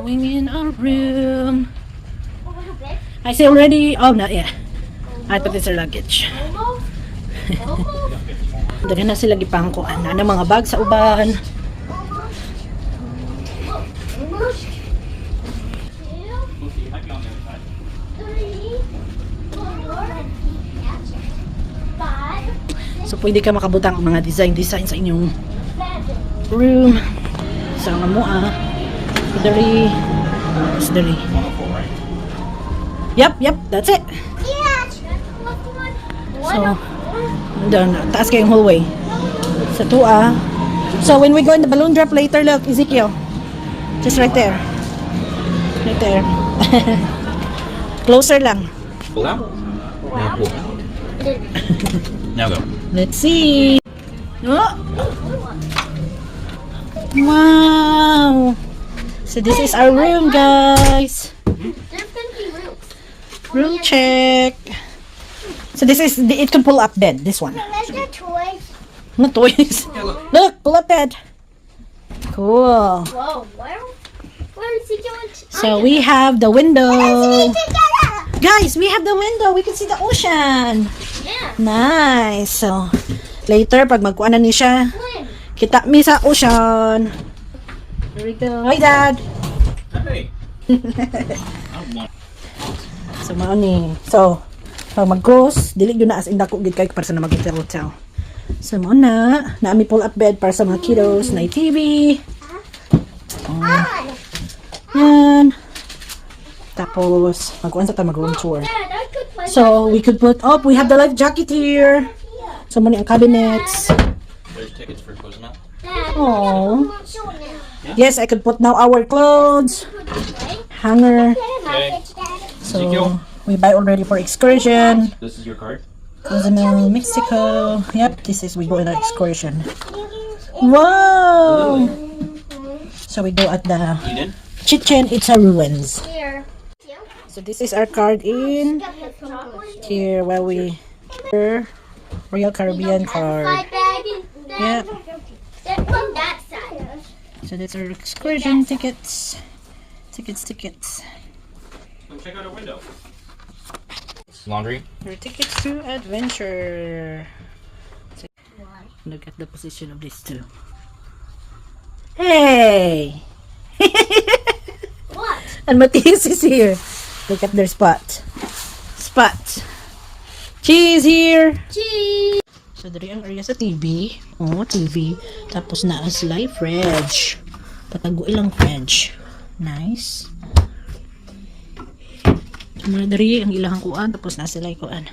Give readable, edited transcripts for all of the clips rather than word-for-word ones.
Going in our room. I say already. Oh, not yet. I put this our luggage. Dali na sila gipangkuan na ng mga bag sa uban. So pwede ka makabutang mga design sa inyong room. Sa nga mo dari. Yep, that's it. So, doon, taas kayong hallway. Sa tua. So, when we go in the balloon drop later, look, Ezekiel. Just right there. Right there. Closer lang. Pull down? Now pull. Now go. Let's see. Oh. Wow. So, this is our room, guys. Room check. So this is it can pull up bed. This one. There's no toys. Not toys. Look, pull up bed. Cool. Whoa, where is he going? So we have the window. Together. Guys, we have the window. We can see the ocean. Yeah. Nice. So later, pag magkuanan ni siya, Swim. kita mi sa ocean. Here we go. Hi, Dad. Hey. So mao ni. So pag mag-cruise, dili yun na as in dako gid kay para sa na mag-hotel. So mo na mi pull up bed para sa mga kiddos, na TV. Yan. Tapos magkuan sa ta mag-room tour. Dad, I could play. So we could put we have the life jacket here. So many ang cabinets. There's tickets for closing up. Dad, Oh. I'm sure now. Yes, I could put now our clothes, hanger. Okay. So Ezekiel? we buy already for excursion. This is your card. Cozumel, Mexico. Yep, this is we go on an excursion. Wow! So we go at the Eden? Chichen Itza ruins. Here. So this is our card in here while we Royal Caribbean card. Side bag. Yeah. Then from that side. So that's our excursion tickets. Tickets. Come check out our window. Laundry. Our tickets to adventure. So, look at the position of these two. Hey! What? And Matthias is here. Look at their spot. Cheese here. Cheese. So, dari ang area sa TV. Oh, TV. Tapos na sila fridge. Patago ilang fridge. Nice. So, muna dari ang ilahang kuan. Tapos na sila kuan.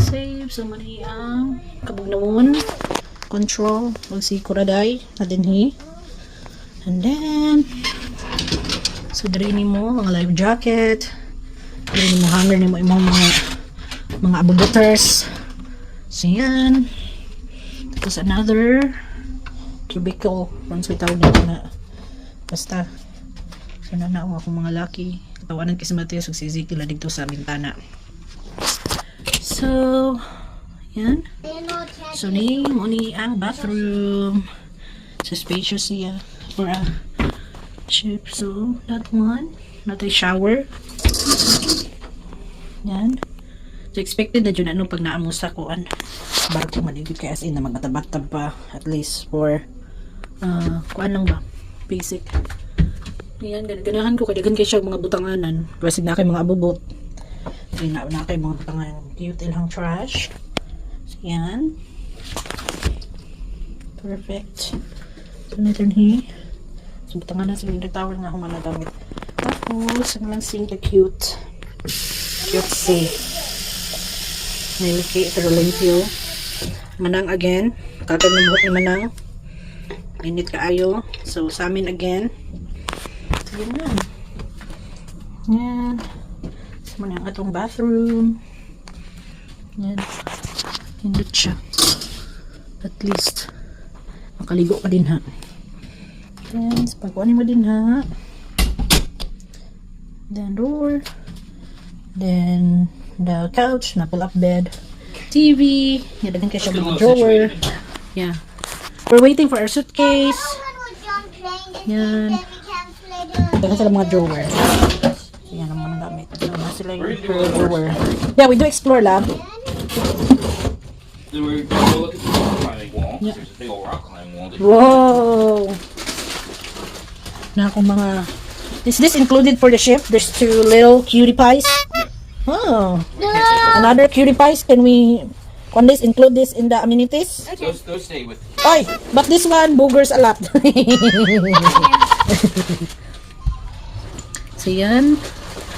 Save. So, muna ang kabugnaon. Control. Magsikuraday. Na dinhi. And then, so dari ni mo mga life jacket. Dari ni mo hanger ni mo imong mga abubuters. So yan. Tapos another cubicle. Once we tawag nito na basta. So nanao akong mga laki. Tawanan kasi Mateus ug si Ezekiel dito sa bintana. So yan. So ni mo ni ang bathroom. So spacious siya for a ship. So that one. Not a shower. Yan. So expected na dyan ano pag naamo sa kuan barko maligid kay as in na magatabat-tab pa at least for kuan lang ba basic. Yan, ganahan ko kay dagan kay siya mga butanganan basig na kay mga abubot. Ay na kay mga butanganan cute ilang trash. So yan. Perfect. So natin here. So butanganan sa yung tower nga akong managamit. Tapos ang lang sing cute safe. Niliki ito limpyo. Manang again. Katong nambuhot ni Manang. Init kaayo. So sa amin again. So yun na. Yan. So manang atong bathroom. Yan. Hindot siya. At least makaligo ka din ha. Then sa pagkuhanin mo din ha. Then door. Then the couch, na pull up bed, TV, nilagyan kayo siya mga drawer. Yeah. We're waiting for our suitcase. Yan. Dagan sila mga drawer. So, yan ang mga gamit. Dagan sila yung drawer. Yeah, we do explore lab. Then we're going to look at the rock climbing wall. Yeah. There's a big old rock climbing wall. Wow! Na akong mga... Is this included for the ship? There's 2 little cutie pies. Oh. Another cutie pies. Can we... Can this include this in the amenities? Those stay with Oy! But this one boogers a lot. So yan.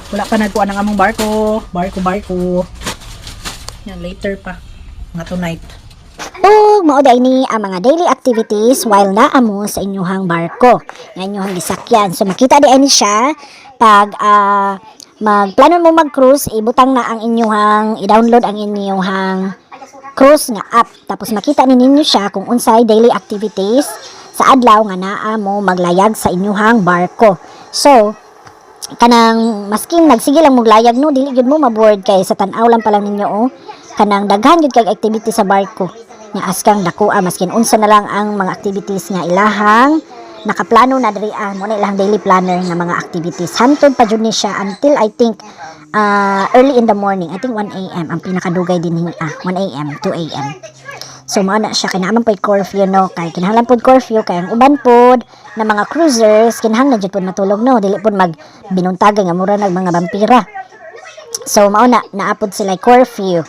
Wala pa nagkuha ng among barko. Barko. Yan, later pa. Nga tonight. Ug mao day ni ang mga daily activities while naamo sa inyong barko nga inyong gisakyan. So makita di ani siya pag magplano mo mag-cruise, ibutang na ang inyong i-download ang inyong cruise nga app. Tapos makita ninyo siya kung unsay daily activities sa adlaw nga naa mo maglayag sa inyong barko. So kanang maskin nagsige lang mo layag no, dili gyud mo maboard kay sa tan-aw lang pa lang ninyo kanang daghan gyud kay activity sa barko nga askang dakuha maskin unsa na lang ang mga activities nga ilahang nakaplano na diri mo na ilahang daily planner nga mga activities hantod pa jud ni siya until I think early in the morning. I think 1 a.m. ang pinakadugay din 1 a.m. 2 a.m. So mao na siya kinahanglan pod curfew no, kay kinahanglan pod curfew kay ang uban pod na mga cruisers kinahanglan jud pod matulog no, dili pod mag binuntagay nga mura nag mga vampira. So mao na naapod sila curfew.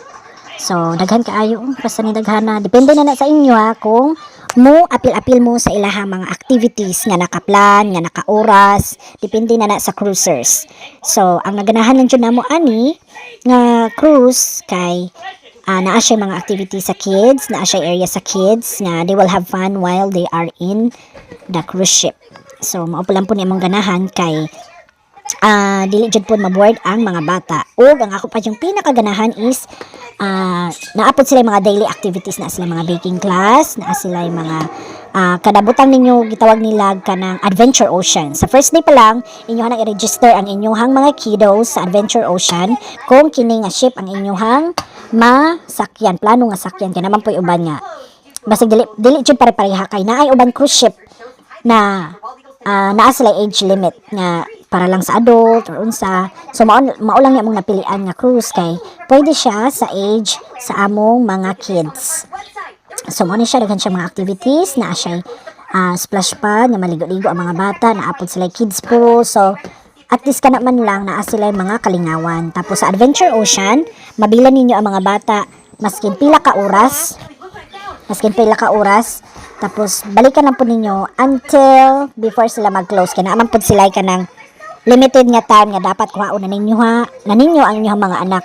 So daghan kaayo basta ni daghana depende na sa inyo kung mo apil-apil mo sa ilahang mga activities nga nakaplan nga nakaoras depende na sa cruisers. So ang naganahan lang jud namo ani nga cruise kay naa siya mga activities sa kids, naa siya area sa kids nga they will have fun while they are in the cruise ship. So mao pa lang po ni among ganahan kay dili jud po maboard ang mga bata. Ug ang ako pa yung pinakaganahan is naapod sila yung mga daily activities, na sila mga baking class, na sila yung mga kadabutang ninyo gitawag nila kanang Adventure Ocean. Sa first day pa lang inyo na i-register ang inyong mga kiddos sa Adventure Ocean kung kini nga ship ang inyong masakyan, plano nga sakyan kay naman po uban nga basig dili jud pare-pareha kay naay uban cruise ship na naa sila age limit nga para lang sa adult or unsa. So mao lang among napilian nga cruise kay pwede siya sa age sa among mga kids. So mao ni siya daghan siya mga activities, naa siya splash pad nga maligo-ligo ang mga bata, naapod sila kids pool. So at least kana man lang naa sila mga kalingawan. Tapos sa Adventure Ocean, mabilan ninyo ang mga bata maskin pila ka oras. Tapos balikan lang po ninyo until before sila mag-close. Kaya naman po sila kanang limited nga time nga dapat kuhaon na ninyo ang inyong mga anak.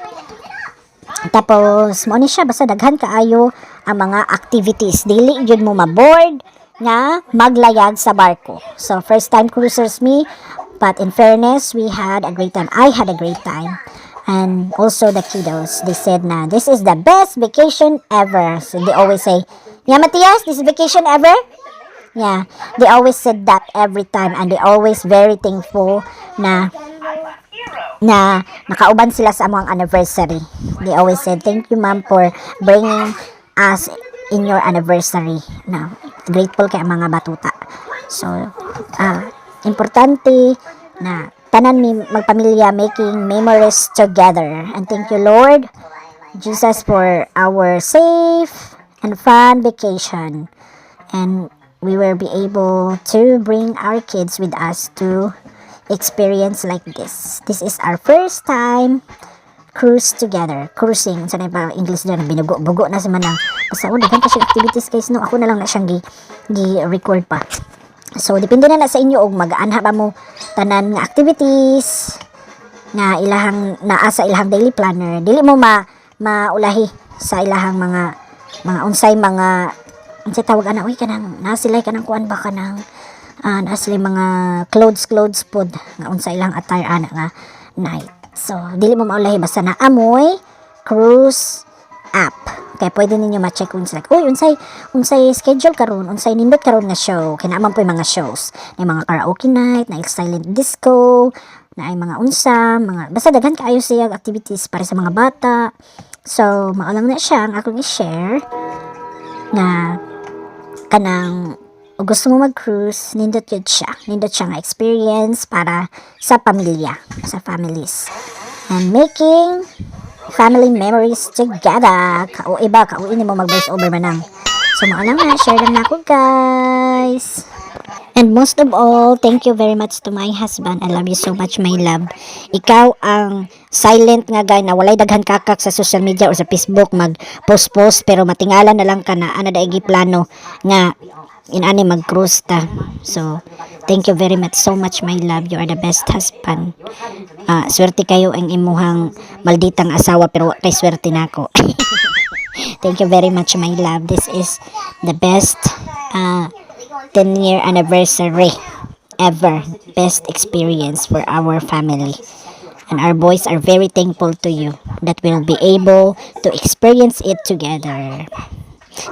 Tapos mo ni siya basta daghan kaayo ang mga activities. Dili jud mo maboard nga maglayag sa barko. So first time cruisers me, but in fairness we had a great time. I had a great time. And also the kiddos, they said na this is the best vacation ever. So they always say, yeah Matias, this is vacation ever? Yeah, they always said that every time, and they always very thankful na nakauban sila sa among anniversary. They always said, thank you ma'am for bringing us in your anniversary. Na grateful kay mga batuta. So, importante na tanan mi magpamilya making memories together. And thank you Lord Jesus for our safe and fun vacation. And we will be able to bring our kids with us to experience like this. This is our first time cruise together. Cruising. Sanay pa English doon. Binugo-bugo na sa manang. Basta daghan pa siya activities guys. No? Ako na lang na siyang gi-record pa. So, depende na sa inyo. Og mag-aanha ba mo tanan nga activities na ilahang naa sa ilahang daily planner. Dili mo maulahi sa ilahang mga unsay mga unsay tawag ana, uy kanang nasilay kanang kuan ba kanang nasilay mga clothes pod nga unsay ilang attire ana nga night. So dili mo maulahi basta na amoy cruise app kay pwede ninyo ma-check unsay uy unsay schedule karon, unsay nindot karon nga show. Kay naman po yung mga shows, na mga karaoke night, na silent disco, na ay mga mga basta daghan kaayo siya activities para sa mga bata. So mao lang na siya ang akong i-share na kanang o gusto mo mag-cruise, nindot yun siya. Nindot siya nga experience para sa pamilya, sa families. And making family memories together. Kauin mo mag-voice over manang. So, maalam na, share lang na ako, guys. And most of all, thank you very much to my husband. I love you so much, my love. Ikaw ang silent nga guy na walay daghan kakak sa social media o sa Facebook mag-post-post pero matingala na lang ka na ano daigi plano nga inani mag-cruise ta. So, thank you very much so much, my love. You are the best husband. Swerte kayo ang imuhang malditang asawa pero kay swerte nako. Thank you very much, my love. This is the best 10-year anniversary ever. Best experience for our family. And our boys are very thankful to you that we'll be able to experience it together.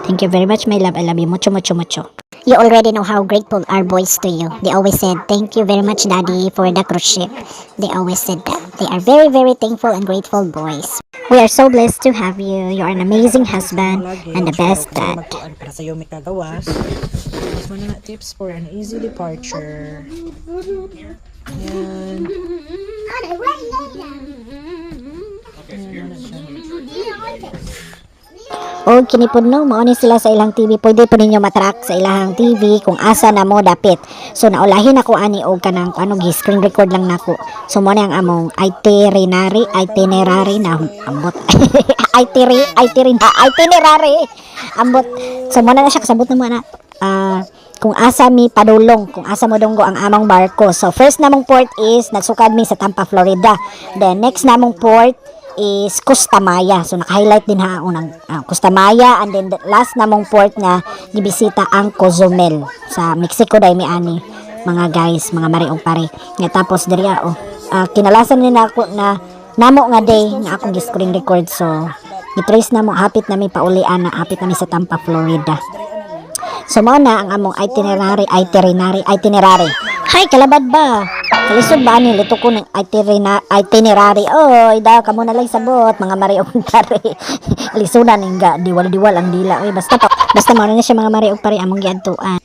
Thank you very much, my love. I love you mucho, mucho, mucho. You already know how grateful our boys to you. They always said, thank you very much, Daddy, for the cruise ship. They always said that. They are very, very thankful and grateful boys. We are so blessed to have you. You are an amazing husband and the best dad. Para sa iyo may kagawas. Mas mga tips for an easy departure. Yan. O kinipod no, mauni sila sa ilang TV. Pwede po ninyo matrack sa ilang TV kung asa na mo dapit. So naulahin ako ani og kanang ano screen record lang nako. So mo ang among itinerary na ambot. itinerary ambot. So mo na siya kasabot na mo na. Kung asa mi padulong, kung asa mo dunggo ang among barko. So first namong port is nagsukad mi sa Tampa, Florida. Then next namong port is Costa Maya. So naka-highlight din ha unang Costa Maya, and then the last namong port nga gibisita ang Cozumel sa Mexico dai mi ani mga guys, mga mari og pare. Nga tapos diri kinalasan ni nako na namo nga day nga akong screen record. So i-trace namo hapit na mi paulian na hapit na mi sa Tampa, Florida. So mao na ang among itinerary. Hay kalabad ba? Kalisod ba ni lito ko ng itinerary? Oy, da kamo na lang sabot mga mari og pare. Lisunan nga diwal ang dila. Oy, basta mao na siya mga mari og pare among giadtuan.